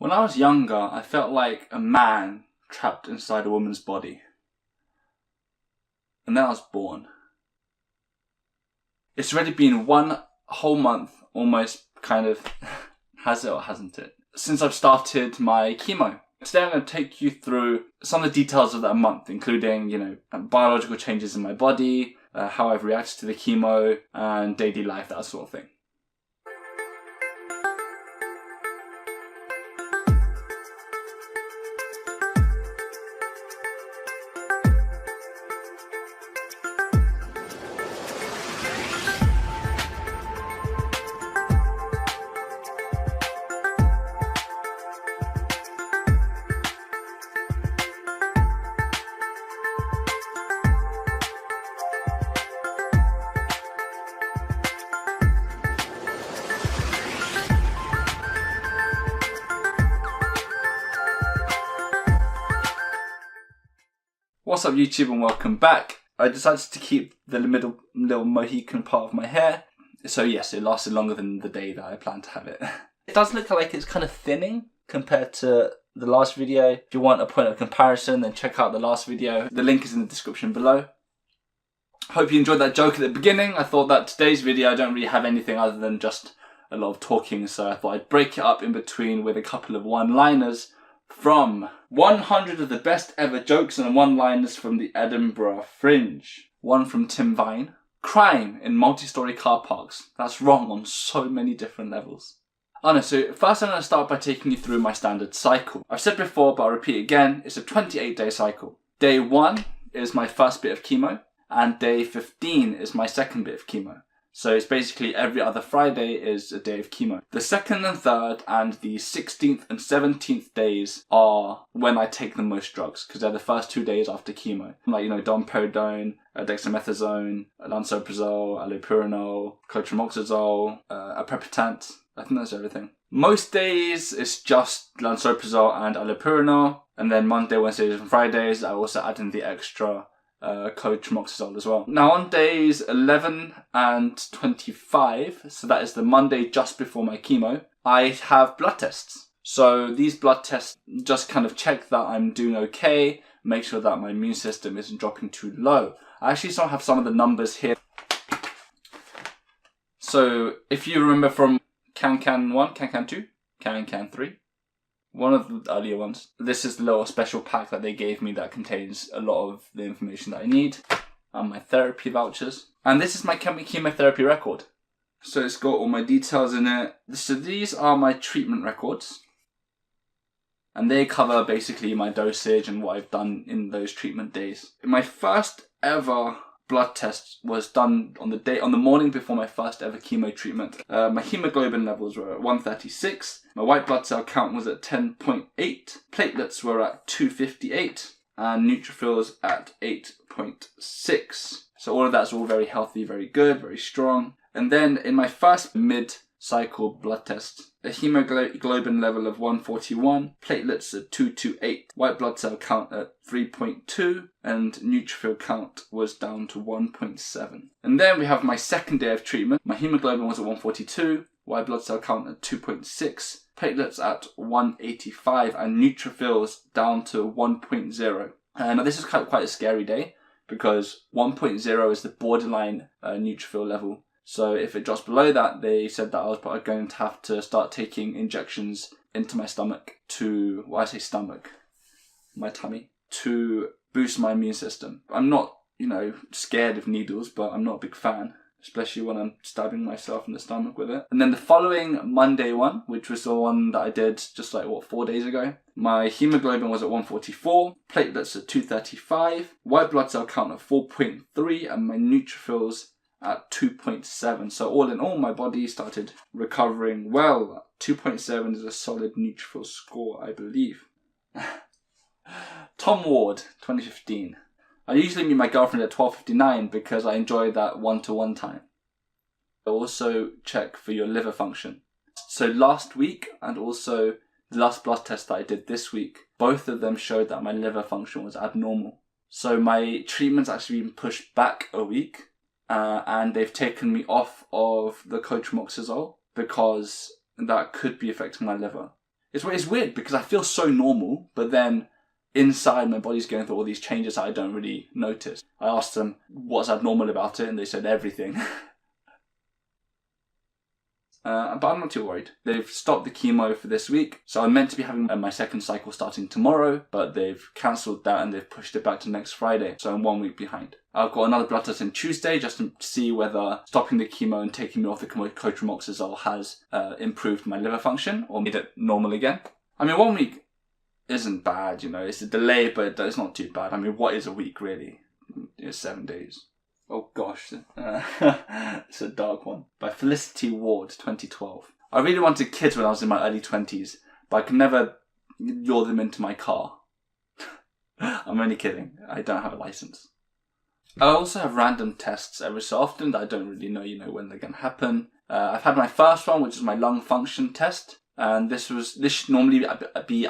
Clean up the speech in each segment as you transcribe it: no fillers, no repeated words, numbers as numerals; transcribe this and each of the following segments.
When I was younger, I felt like a man trapped inside a woman's body. And then I was born. It's already been one whole month, almost, kind of, has it or hasn't it, since I've started my chemo. Today I'm going to take you through some of the details of that month, including, biological changes in my body, how I've reacted to the chemo, and daily life, that sort of thing. What's up YouTube and welcome back. I decided to keep the middle little Mohican part of my hair. So yes, it lasted longer than the day that I planned to have it. It does look like it's kind of thinning compared to the last video. If you want a point of comparison, then check out the last video. The link is in the description below. Hope you enjoyed that joke at the beginning. I thought that today's video I don't really have anything other than just a lot of talking, so I thought I'd break it up in between with a couple of one-liners from 100 of the best ever jokes and one-liners from the Edinburgh Fringe. One from Tim Vine. Crime in multi-storey car parks. That's wrong on so many different levels. Oh no, so first I'm going to start by taking you through my standard cycle. I've said before, but I'll repeat again, it's a 28-day cycle. Day 1 is my first bit of chemo, and day 15 is my second bit of chemo. So it's basically every other Friday is a day of chemo. The 2nd and 3rd and the 16th and 17th days are when I take the most drugs, because they're the first 2 days after chemo. Like, domperidone, dexamethasone, lansoprazole, allopurinol, cotrimoxazole, aprepitant. I think that's everything. Most days it's just lansoprazole and allopurinol, and then Monday, Wednesdays and Fridays I also add in the extra cotrimoxazole as well. Now on days 11 and 25, so that is the Monday just before my chemo, I have blood tests. So these blood tests just kind of check that I'm doing okay, make sure that my immune system isn't dropping too low. I actually still have some of the numbers here. So if you remember from CanCan 1, CanCan 2, CanCan 3, one of the earlier ones. This is the little special pack that they gave me that contains a lot of the information that I need and my therapy vouchers. And this is my chemotherapy record. So it's got all my details in it. So these are my treatment records. And they cover basically my dosage and what I've done in those treatment days. My first ever blood test was done on the morning before my first ever chemo treatment. My hemoglobin levels were at 136. My white blood cell count was at 10.8. Platelets were at 258. And neutrophils at 8.6. So all of that's all very healthy, very good, very strong. And then in my first mid-cycle blood test, a hemoglobin level of 141, platelets at 228, white blood cell count at 3.2, and neutrophil count was down to 1.7. And then we have my second day of treatment. My hemoglobin was at 142, white blood cell count at 2.6, platelets at 185, and neutrophils down to 1.0. Now this is quite a scary day, because 1.0 is the borderline neutrophil level. So if it drops below that, they said that I was probably going to have to start taking injections into my stomach my tummy, to boost my immune system. I'm not, scared of needles, but I'm not a big fan, especially when I'm stabbing myself in the stomach with it. And then the following Monday one, which was the one that I did just 4 days ago, my hemoglobin was at 144, platelets at 235, white blood cell count at 4.3, and my neutrophils at 2.7. So all in all, my body started recovering well. 2.7 is a solid neutrophil score, I believe. Tom Ward, 2015. I usually meet my girlfriend at 12:59 because I enjoy that one-to-one time. I also check for your liver function. So last week and also the last blood test that I did this week, both of them showed that my liver function was abnormal. So my treatment's actually been pushed back a week. And they've taken me off of the cotrimoxazole because that could be affecting my liver. It's weird because I feel so normal, but then inside my body's going through all these changes that I don't really notice. I asked them what's abnormal about it, and they said everything. But I'm not too worried. They've stopped the chemo for this week, so I'm meant to be having my second cycle starting tomorrow, but they've cancelled that and they've pushed it back to next Friday, so I'm 1 week behind. I've got another blood test on Tuesday just to see whether stopping the chemo and taking me off the cotrimoxazole has improved my liver function or made it normal again. I mean, 1 week isn't bad, you know, it's a delay, but it's not too bad. I mean, what is a week really? It's 7 days. Oh gosh, it's a dark one. By Felicity Ward, 2012. I really wanted kids when I was in my early 20s, but I could never lure them into my car. I'm only kidding, I don't have a license. I also have random tests every so often that I don't really know, when they're going to happen. I've had my first one, which is my lung function test, and this should normally be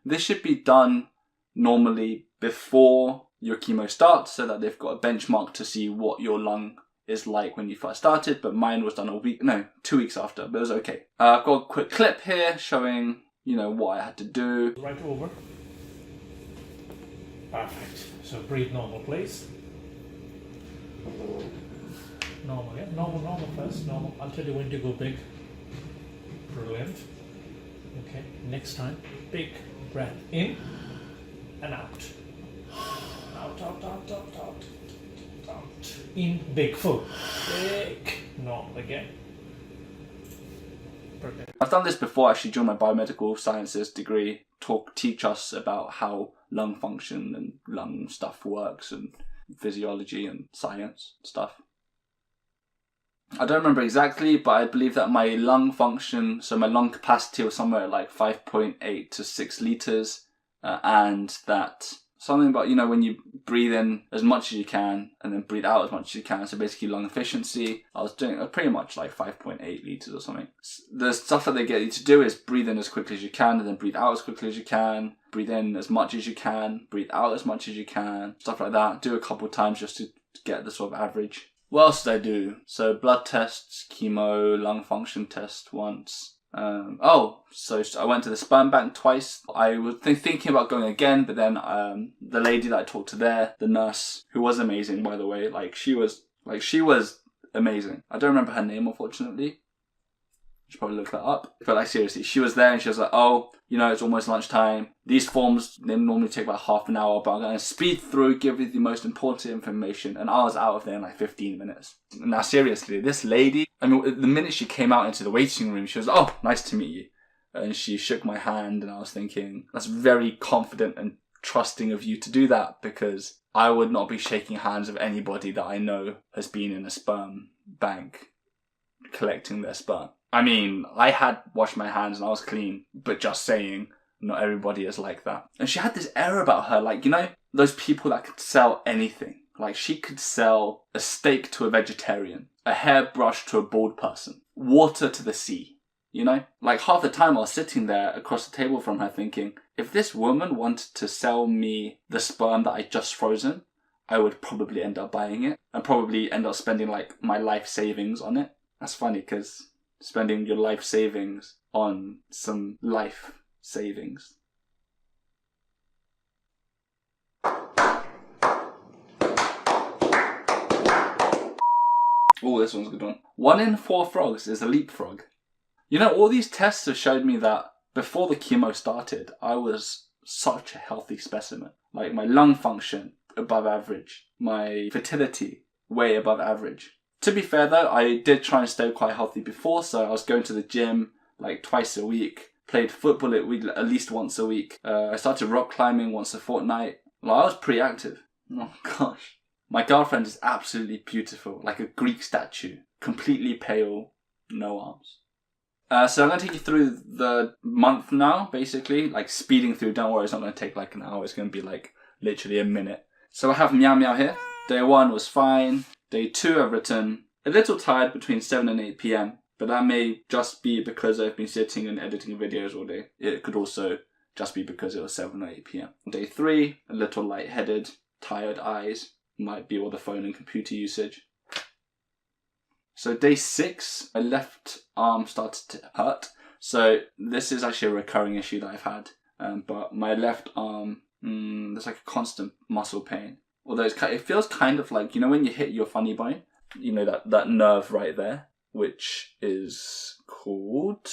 this should be done normally before your chemo starts, so that they've got a benchmark to see what your lung is like when you first started, but mine was done 2 weeks after, but it was okay. I've got a quick clip here showing, what I had to do. Right over. Perfect. So breathe normal, please. Normal, yeah? Normal first, normal, until you want to go big. Brilliant. Okay, next time, big breath in and out. Out. In, big, full. Big. Normal again. Brilliant. I've done this before actually during my biomedical sciences degree. Teach us about how lung function and lung stuff works and physiology and science stuff. I don't remember exactly, but I believe that my lung function, so my lung capacity was somewhere like 5.8 to 6 litres, and that something about, when you breathe in as much as you can and then breathe out as much as you can, so basically lung efficiency, I was doing pretty much like 5.8 litres or something. The stuff that they get you to do is breathe in as quickly as you can and then breathe out as quickly as you can, breathe in as much as you can, breathe out as much as you can, stuff like that. Do a couple of times just to get the sort of average. What else did I do? So blood tests, chemo, lung function test once. So I went to the sperm bank twice. I was thinking about going again, but then the lady that I talked to there, the nurse, who was amazing by the way, she was amazing. I don't remember her name unfortunately. I should probably look that up. But seriously, she was there and she was like, oh, it's almost lunchtime. These forms, they normally take about half an hour, but I'm going to speed through, give you the most important information. And I was out of there in like 15 minutes. Now seriously, this lady, the minute she came out into the waiting room, she was like, oh, nice to meet you. And she shook my hand and I was thinking, that's very confident and trusting of you to do that, because I would not be shaking hands with anybody that I know has been in a sperm bank collecting their sperm. I had washed my hands and I was clean, but just saying, not everybody is like that. And she had this air about her, those people that could sell anything. She could sell a steak to a vegetarian, a hairbrush to a bald person, water to the sea, half the time I was sitting there across the table from her thinking, if this woman wanted to sell me the sperm that I just frozen, I would probably end up buying it and probably end up spending my life savings on it. That's funny because spending your life savings on some life savings. Oh, this one's a good one. 1 in 4 frogs is a leapfrog. All these tests have showed me that before the chemo started, I was such a healthy specimen. My lung function, above average. My fertility, way above average. To be fair though, I did try and stay quite healthy before, so I was going to the gym twice a week, played football at least once a week. I started rock climbing once a fortnight. I was pretty active. Oh gosh. My girlfriend is absolutely beautiful, like a Greek statue, completely pale, no arms. So I'm going to take you through the month now, basically, speeding through. Don't worry, it's not going to take an hour, it's going to be literally a minute. So I have Meow Meow here. Day 1 was fine. Day 2 I've written a little tired between 7 and 8 p.m, but that may just be because I've been sitting and editing videos all day. It could also just be because it was 7 or 8 p.m. Day 3, a little lightheaded, tired eyes, might be all the phone and computer usage. So day 6, my left arm started to hurt. So this is actually a recurring issue that I've had. But my left arm, there's like a constant muscle pain. Although it feels kind of like, you know when you hit your funny bone? You know, that nerve right there, which is called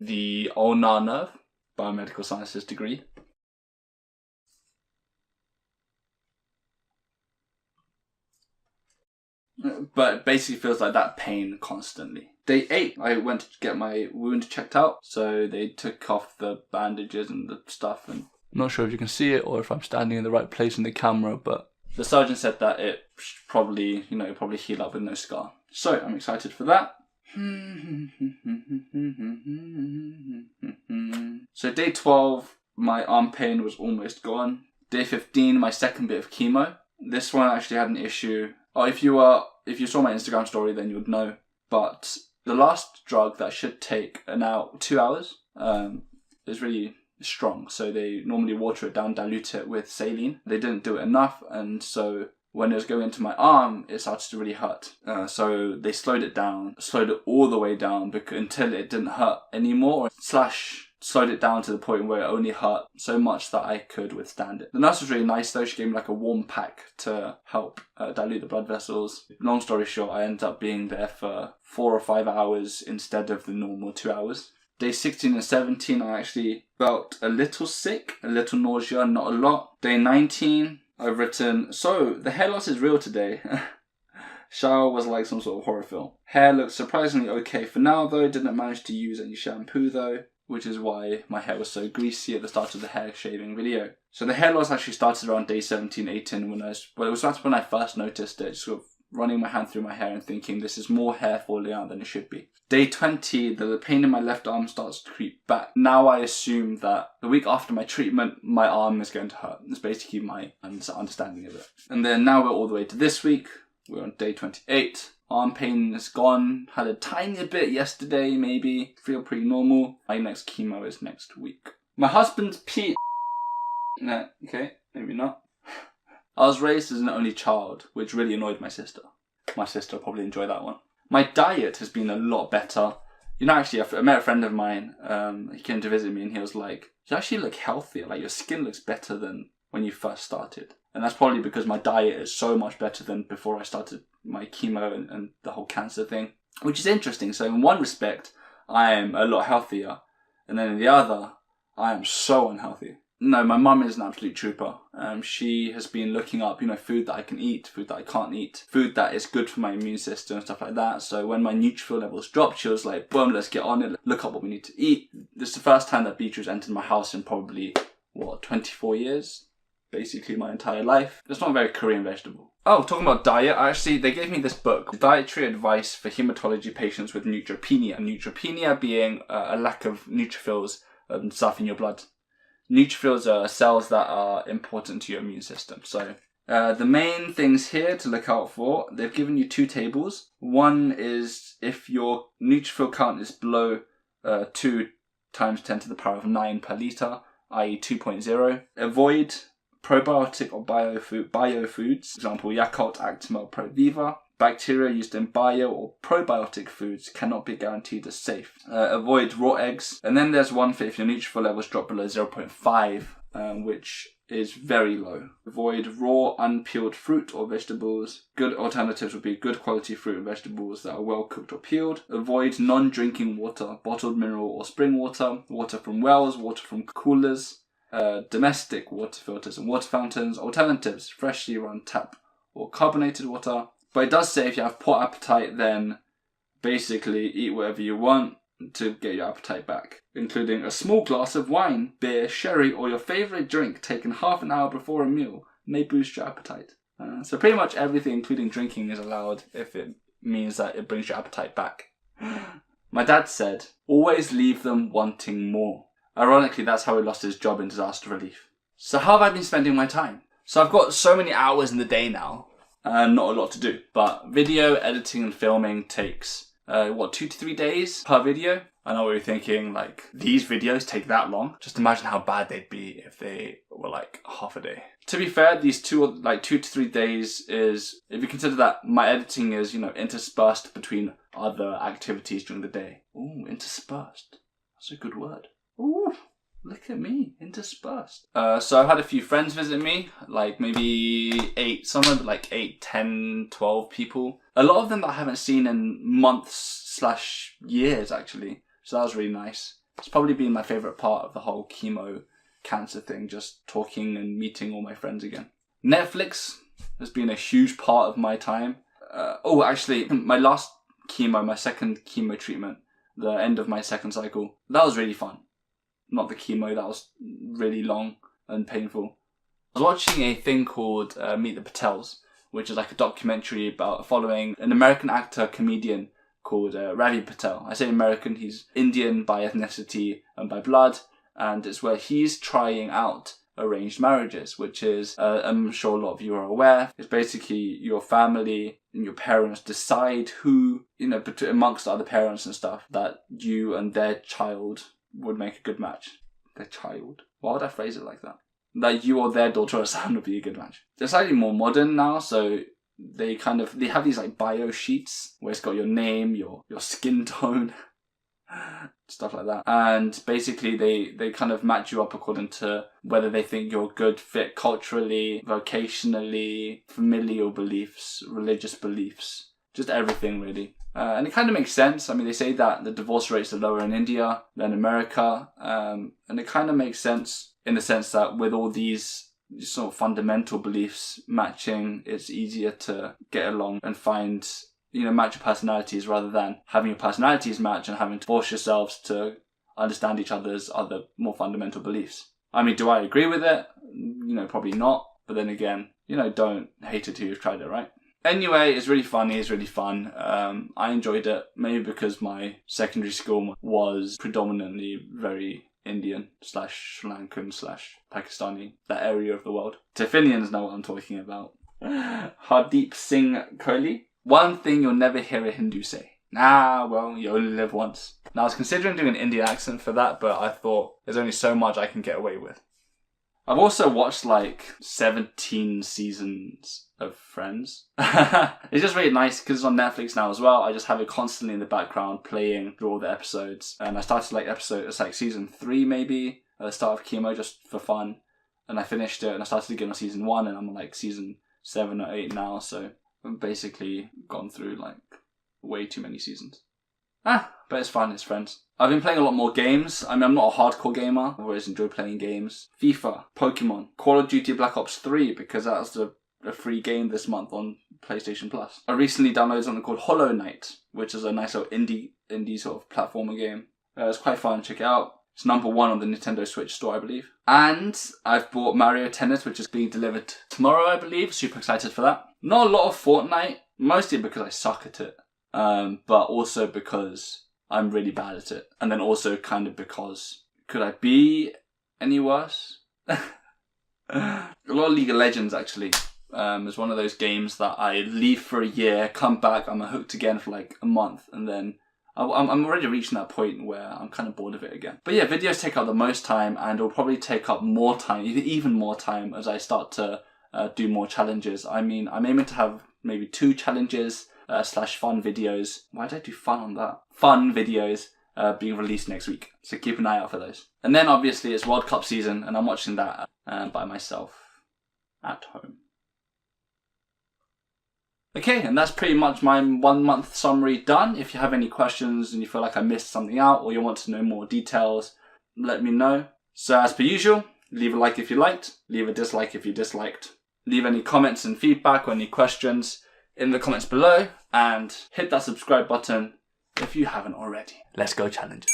the ulnar nerve, biomedical sciences degree. But basically feels like that pain constantly. Day 8, I went to get my wound checked out. So they took off the bandages and the stuff. And I'm not sure if you can see it or if I'm standing in the right place in the camera, but the surgeon said that it should probably heal up with no scar. So I'm excited for that. So day 12, my arm pain was almost gone. Day 15, my second bit of chemo. This one actually had an issue. Oh, if you saw my Instagram story, then you would know. But the last drug that should take 2 hours is really strong. So they normally water it down, dilute it with saline. They didn't do it enough, and so when it was going into my arm, it started to really hurt. So they slowed it all the way down until it didn't hurt anymore. Slowed it down to the point where it only hurt so much that I could withstand it. The nurse was really nice though. She gave me like a warm pack to help dilute the blood vessels. Long story short, I ended up being there for 4 or 5 hours instead of the normal 2 hours. Day 16 and 17, I actually felt a little sick, a little nausea, not a lot. Day 19, I've written, so the hair loss is real today. Shower was like some sort of horror film. Hair looks surprisingly okay for now though. Didn't manage to use any shampoo though, which is why my hair was so greasy at the start of the hair shaving video. So the hair loss actually started around day 17, 18 when I first noticed it, just sort of running my hand through my hair and thinking this is more hair falling out than it should be. Day 20, the pain in my left arm starts to creep back. Now I assume that the week after my treatment, my arm is going to hurt. That's basically my understanding of it. And then now we're all the way to this week. We're on day 28. Arm pain is gone. Had a tiny bit yesterday, maybe. Feel pretty normal. My next chemo is next week. My husband's Pete. No, okay, maybe not. I was raised as an only child, which really annoyed my sister. My sister will probably enjoy that one. My diet has been a lot better. You know, actually, I met a friend of mine. He came to visit me and he was like, you actually look healthier. Like, your skin looks better than when you first started. And that's probably because my diet is so much better than before I started my chemo and the whole cancer thing. Which is interesting. So in one respect, I am a lot healthier. And then in the other, I am so unhealthy. No, my mum is an absolute trooper. She has been looking up, food that I can eat, food that I can't eat, food that is good for my immune system and stuff like that. So when my neutrophil levels dropped, she was like, boom, let's get on it. Look up what we need to eat. This is the first time that beetroot's entered my house in probably, 24 years? Basically my entire life. It's not a very Korean vegetable. Oh, talking about diet, they gave me this book, Dietary Advice for Hematology Patients with Neutropenia. Neutropenia being a lack of neutrophils and stuff in your blood. Neutrophils are cells that are important to your immune system. So the main things here to look out for, they've given you 2 tables. One is if your neutrophil count is below 2 times 10 to the power of 9 per litre, i.e. 2.0. Avoid probiotic or biofoods, for example, Yakult, Actimel, Proviva. Bacteria used in bio or probiotic foods cannot be guaranteed as safe. Avoid raw eggs. And then there's one for if your neutrophil levels drop below 0.5, which is very low. Avoid raw, unpeeled fruit or vegetables. Good alternatives would be good quality fruit and vegetables that are well cooked or peeled. Avoid non-drinking water, bottled mineral or spring water, water from wells, water from coolers, domestic water filters and water fountains. Alternatives, freshly run tap or carbonated water. But it does say if you have poor appetite, then basically eat whatever you want to get your appetite back, including a small glass of wine, beer, sherry, or your favourite drink taken half an hour before a meal may boost your appetite. So pretty much everything, including drinking, is allowed if it means that it brings your appetite back. My dad said, always leave them wanting more. Ironically, that's how he lost his job in disaster relief. So how have I been spending my time? So I've got so many hours in the day now. Not a lot to do, but video editing and filming takes 2 to 3 days per video. I know what you're thinking, like, these videos take that long? Just imagine how bad they'd be if they were like half a day. To be fair, these 2 to 3 days is, if you consider that my editing is, interspersed between other activities during the day. Ooh, interspersed. That's a good word. Ooh, look at me, interspersed. So I've had a few friends visit me, like maybe 8, 10, 12 people. A lot of them that I haven't seen in months/years, actually. So that was really nice. It's probably been my favourite part of the whole chemo cancer thing, just talking and meeting all my friends again. Netflix has been a huge part of my time. Actually, my second chemo treatment, the end of my second cycle, that was really fun. Not the chemo, that was really long and painful. I was watching a thing called Meet the Patels, which is like a documentary about following an American actor, comedian called Ravi Patel. I say American, he's Indian by ethnicity and by blood, and it's where he's trying out arranged marriages, which is, I'm sure a lot of you are aware, it's basically your family and your parents decide who, amongst the other parents and stuff, that you and their child would make a good match. Their child? Why would I phrase it like that? That you or their daughter or son would be a good match. They're slightly more modern now, so they have these like bio sheets where it's got your name, your skin tone, stuff like that. And basically they kind of match you up according to whether they think you're a good fit culturally, vocationally, familial beliefs, religious beliefs, just everything really. And it kind of makes sense. I mean, they say that the divorce rates are lower in India than America. And it kind of makes sense in the sense that with all these sort of fundamental beliefs matching, it's easier to get along and find, match your personalities rather than having your personalities match and having to force yourselves to understand each other's other more fundamental beliefs. I mean, do I agree with it? Probably not. But then again, don't hate it till you've tried it, right? Anyway, it's really funny, it's really fun. I enjoyed it, maybe because my secondary school was predominantly very Indian / Sri Lankan / Pakistani, that area of the world. Tiffinians know what I'm talking about. Hardeep Singh Kohli. One thing you'll never hear a Hindu say. Well, you only live once. Now, I was considering doing an Indian accent for that, but I thought there's only so much I can get away with. I've also watched 17 seasons of Friends. It's just really nice because it's on Netflix now as well. I just have it constantly in the background playing through all the episodes. And I started season 3 maybe at the start of chemo just for fun. And I finished it and I started again on season 1 and I'm on season 7 or 8 now. So I've basically gone through way too many seasons. But it's fun, it's Friends. I've been playing a lot more games. I mean, I'm not a hardcore gamer. I've always enjoyed playing games. FIFA, Pokemon, Call of Duty Black Ops 3, because that's a free game this month on PlayStation Plus. I recently downloaded something called Hollow Knight, which is a nice little indie sort of platformer game. It's quite fun, check it out. It's number 1 on the Nintendo Switch store, I believe. And I've bought Mario Tennis, which is being delivered tomorrow, I believe. Super excited for that. Not a lot of Fortnite, mostly because I suck at it. But also because I'm really bad at it. And then also kind of because, could I be any worse? A lot of League of Legends, actually. It's one of those games that I leave for a year, come back, I'm hooked again for a month, and then I'm already reaching that point where I'm kind of bored of it again. But yeah, videos take up the most time, and it'll probably take up more time, even more time, as I start to do more challenges. I mean, I'm aiming to have maybe 2 challenges / fun videos. Why did I do fun on that? Fun videos being released next week. So keep an eye out for those. And then obviously it's World Cup season and I'm watching that by myself at home. Okay, and that's pretty much my 1 month summary done. If you have any questions and you feel like I missed something out or you want to know more details, let me know. So as per usual, leave a like if you liked, leave a dislike if you disliked. Leave any comments and feedback or any questions in the comments below, and hit that subscribe button if you haven't already. Let's go challenges.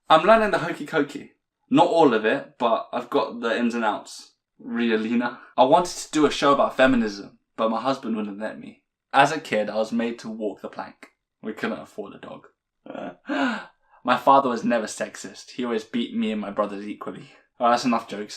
I'm learning the hokey cokey. Not all of it, but I've got the ins and outs. Rialina. I wanted to do a show about feminism, but my husband wouldn't let me. As a kid, I was made to walk the plank. We couldn't afford a dog. My father was never sexist. He always beat me and my brothers equally. Alright, that's enough jokes.